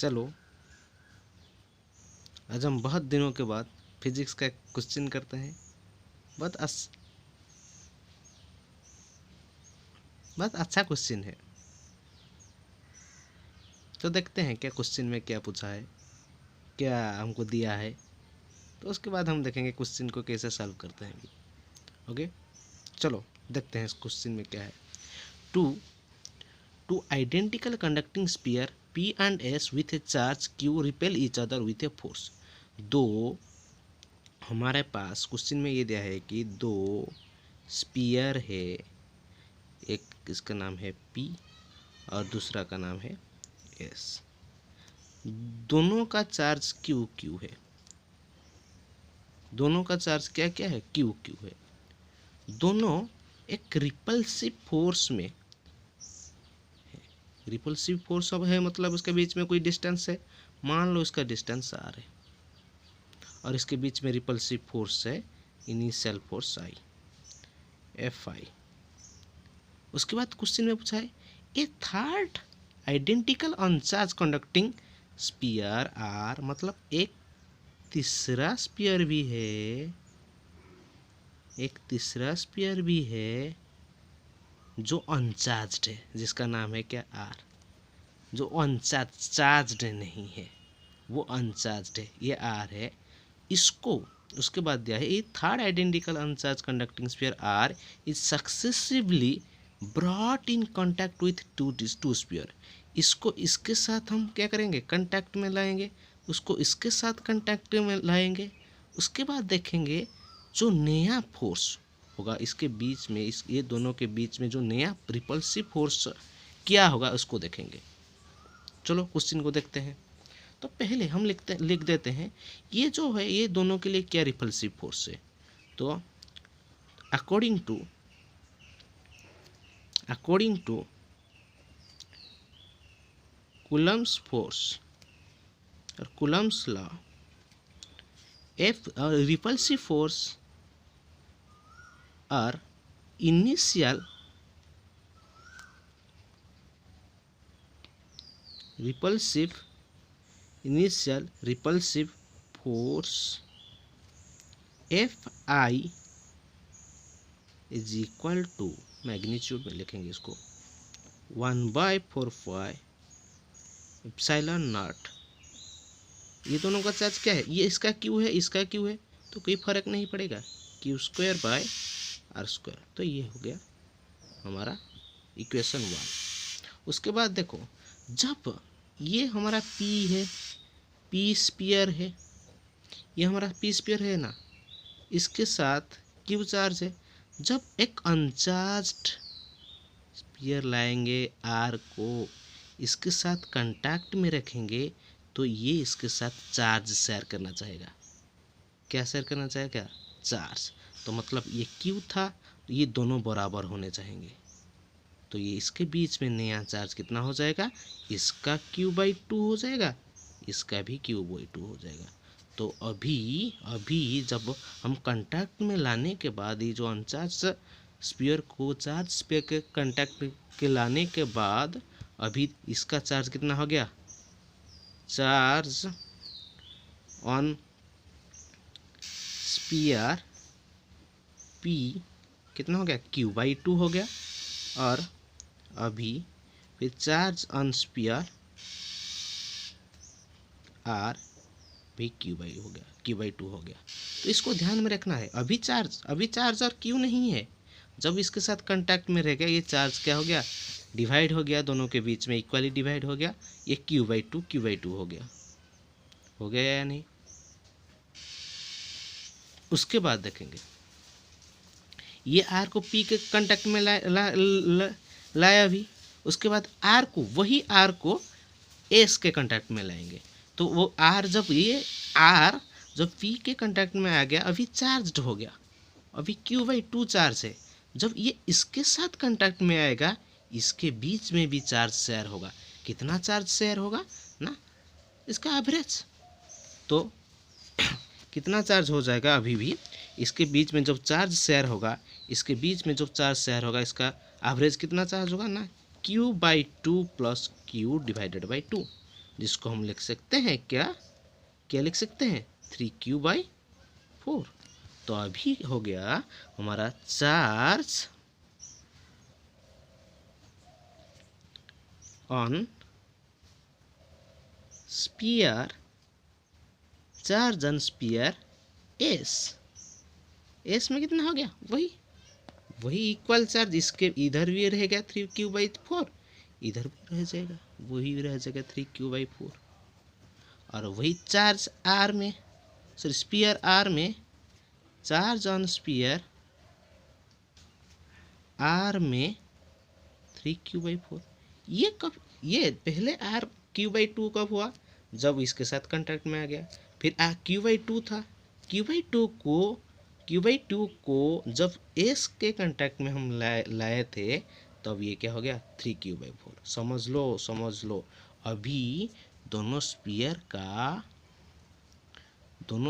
चलो आज हम बहुत दिनों के बाद फिजिक्स का एक क्वेश्चन करते हैं। बहुत अच्छा क्वेश्चन है। तो देखते हैं क्या क्वेश्चन में क्या पूछा है, क्या हमको दिया है, तो उसके बाद हम देखेंगे क्वेश्चन को कैसे सॉल्व करते हैं। ओके, चलो देखते हैं इस क्वेश्चन में क्या है। Two identical conducting sphere P and S with a charge Q repel each other with a force। दो हमारे पास क्वेश्चन में ये दिया है कि दो स्पीयर है, एक इसका नाम है P और दूसरा का नाम है S। दोनों का चार्ज Q है। दोनों का चार्ज क्या क्या है? Q है। दोनों एक रिपल्सिव फोर्स में, रिपल्सिव फोर्स अब है मतलब उसके बीच में कोई डिस्टेंस है। मान लो इसका डिस्टेंस R है और इसके बीच में रिपल्सिव फोर्स है इनिशियल फोर्स I, Fi। उसके बाद क्वेश्चन में पूछा है a third identical uncharged conducting sphere R, मतलब एक तीसरा स्पीयर भी है, एक तीसरा स्पीयर भी है जो अनचार्ज्ड है, जिसका नाम है क्या? R। जो अनचार्ज्ड नहीं है वो अनचार्ज्ड है, ये R है। इसको उसके बाद दिया है a third identical uncharged conducting sphere R is successively brought in contact with two sphere. इसको इसके साथ हम क्या करेंगे? कांटेक्ट में लाएंगे। उसको इसके साथ कांटेक्ट में लाएंगे। उसके बाद देखेंगे जो नया फोर्स होगा इसके बीच में, ये दोनों के बीच में जो नया रिपल्सिव फोर्स क्या होगा उसको देखेंगे। चलो क्वेश्चन को देखते हैं। तो पहले हम लिख देते हैं ये जो है ये दोनों के लिए क्या रिपल्सिव फोर्स है। तो अकॉर्डिंग टू कूलम्स फोर्स और कूलम्स लॉ, रिपल्सिव फोर्स और initial repulsive force Fi is equal to, magnitude में लिखेंगे इसको 1/4 एप्सिलॉन नॉट। ये दोनों का चार्ज क्या है? ये इसका Q है, इसका Q है, तो कोई फर्क नहीं पड़ेगा, Q²/R²। तो ये हो गया हमारा इक्वेशन 1। उसके बाद देखो जब ये हमारा P है, P स्पीयर है, ये हमारा P स्पीयर है ना, इसके साथ Q चार्ज है। जब एक अनचार्ज्ड स्पीयर लाएंगे R को, इसके साथ कांटेक्ट में रखेंगे तो ये इसके साथ चार्ज शेयर करना चाहेगा। क्या शेयर करना चाहेगा? चार्ज। तो मतलब ये Q था, तो ये दोनों बराबर होने चाहेंगे। तो ये इसके बीच में नया चार्ज कितना हो जाएगा? इसका Q/2 हो जाएगा, इसका भी Q/2 हो जाएगा। तो अभी जब हम कांटेक्ट में लाने के बाद ये जो अनचार्ज स्पीयर को चार्ज स्पीयर के कांटेक्ट के लाने के बाद अभी इसका चार्ज कितना हो गया? चार्ज ऑन स्पीयर P कितना हो गया? Q/2 हो गया। और अभी फिर चार्ज ऑन स्पीयर R भी Q/2 हो गया। तो इसको ध्यान में रखना है। अभी चार्ज और Q नहीं है। जब इसके साथ कांटेक्ट में रह गया ये चार्ज क्या हो गया? डिवाइड हो गया, दोनों के बीच में इक्वली डिवाइड हो गया, ये Q/2 हो गया या नहीं? उसके बाद देखेंगे ये R को P के कांटेक्ट में लाया अभी। उसके बाद वही R को S के कांटेक्ट में लाएंगे। तो वो R जब P के कांटेक्ट में आ गया, अभी चार्ज्ड हो गया, अभी Q/2 चार्ज है। जब ये इसके साथ कांटेक्ट में आएगा, इसके बीच में भी चार्ज शेयर होगा। कितना चार्ज शेयर होगा ना? इसका एवरेज। तो कितना चार्ज हो जाएगा? अभी भी इसके बीच में जब चार्ज शेयर होगा, इसके बीच में जब चार्ज शेयर होगा, इसका एवरेज कितना चार्ज होगा ना? Q/2 + Q/2। जिसको हम लिख सकते हैं क्या लिख सकते हैं 3q/4। तो अभी हो गया हमारा charge on sphere, charge on sphere S में कितना हो गया, वही इक्वल चार्ज, इसके इधर भी रहेगा 3q/4, इधर भी रह जाएगा, वही रह जाएगा 3q/4। और वही चार्ज आर में, सॉरी स्फीयर आर में, चार्ज ऑन स्फीयर आर में 3q/4। ये कब, ये पहले r/q/2 कब हुआ, जब इसके साथ कांटेक्ट में आ गया। फिर q/2 था, q/2 को जब s के कांटेक्ट में हम लाए थे, तब ये क्या हो गया 3q/4। समझ लो अभी दोनों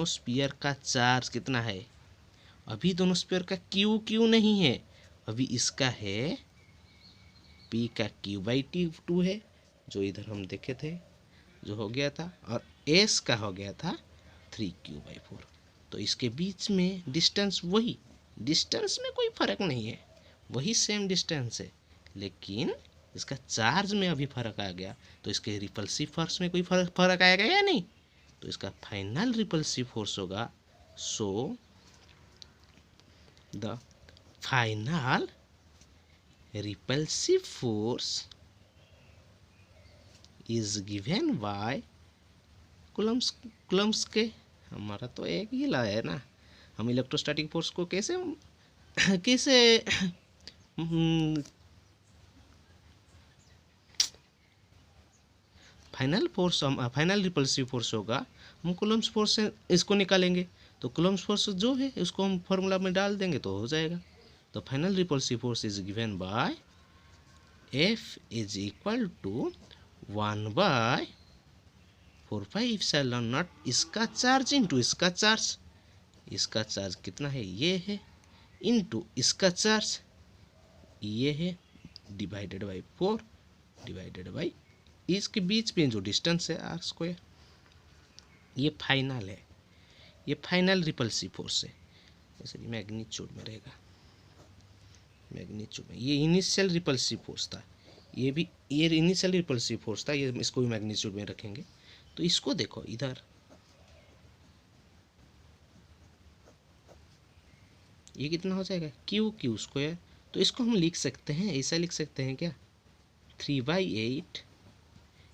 स्फीयर का चार्ज कितना है, अभी दोनों स्फीयर का q नहीं है, अभी इसका है p का q/2 है, जो इधर हम देखे थे जो हो गया था, और s का हो गया था 3q/4। तो इसके बीच में डिस्टेंस वही, डिस्टेंस में कोई फर्क नहीं है, वही सेम डिस्टेंस है, लेकिन इसका चार्ज में अभी फर्क आ गया। तो इसके रिपल्सिव फोर्स में कोई फर्क आएगा या नहीं, तो इसका फाइनल रिपल्सिव फोर्स होगा, so the final repulsive force is given by Coulomb's के, हमारा तो एक ही ला है ना, हम इलेक्ट्रोस्टैटिक फोर्स को कैसे फाइनल रिपल्सिव फोर्स होगा, हम कूलम्ब्स फोर्स से इसको निकालेंगे, तो कूलम्ब्स फोर्स जो है उसको हम फॉर्मूला में डाल देंगे तो हो जाएगा। तो final repulsive force is given by F is equal to 1/4πε0 इसका चार्ज इंटू इसका चार्ज कितना है, ये है, इंटू इसका चार्ज ये है, डिवाइडेड बाई 4 डिवाइडेड बाई इसके बीच में जो डिस्टेंस है r²। ये फाइनल है, ये फाइनल रिपल्सिव फोर्स है, जैसे मैग्नीट्यूड में रहेगा, मैग्नीट्यूड में। ये इनिशियल रिपल्सिव फोर्स था, ये इनिशियल रिपल्सिव फोर्स था, ये इसको भी मैग्नीट्यूड में रखेंगे। तो इसको देखो इधर, ये कितना हो जाएगा q²। तो इसको हम लिख सकते हैं, ऐसा लिख सकते हैं क्या, 3/8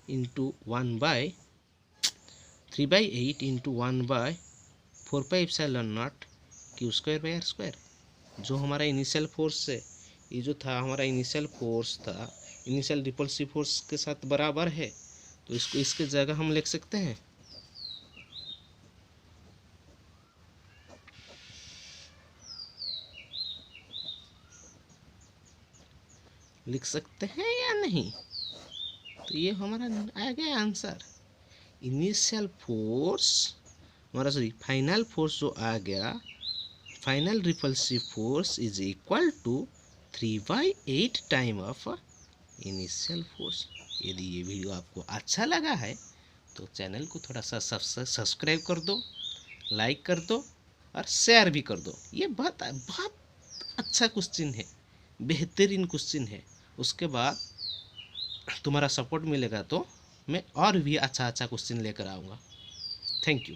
इंटू 1/4πε0 q²/r², जो हमारा इनिशियल फोर्स है, ये जो था हमारा इनिशियल फोर्स था, इनिशियल रिपल्सिव फोर्स के साथ बराबर है, तो इसको इसके जगह हम लिख सकते हैं, या नहीं। तो ये हमारा आ गया आंसर, इनिशियल फोर्स हमारा, सॉरी फाइनल फोर्स जो आ गया, final repulsive force is equal to 3/8 time of initial force. यदि ये वीडियो आपको अच्छा लगा है तो चैनल को थोड़ा सा सब्सक्राइब कर दो, लाइक कर दो और शेयर भी कर दो। ये बहुत अच्छा क्वेश्चन है, बेहतरीन क्वेश्चन है। उसके बाद तुम्हारा सपोर्ट मिलेगा तो मैं और भी अच्छा क्वेश्चन लेकर आऊँगा। Thank you.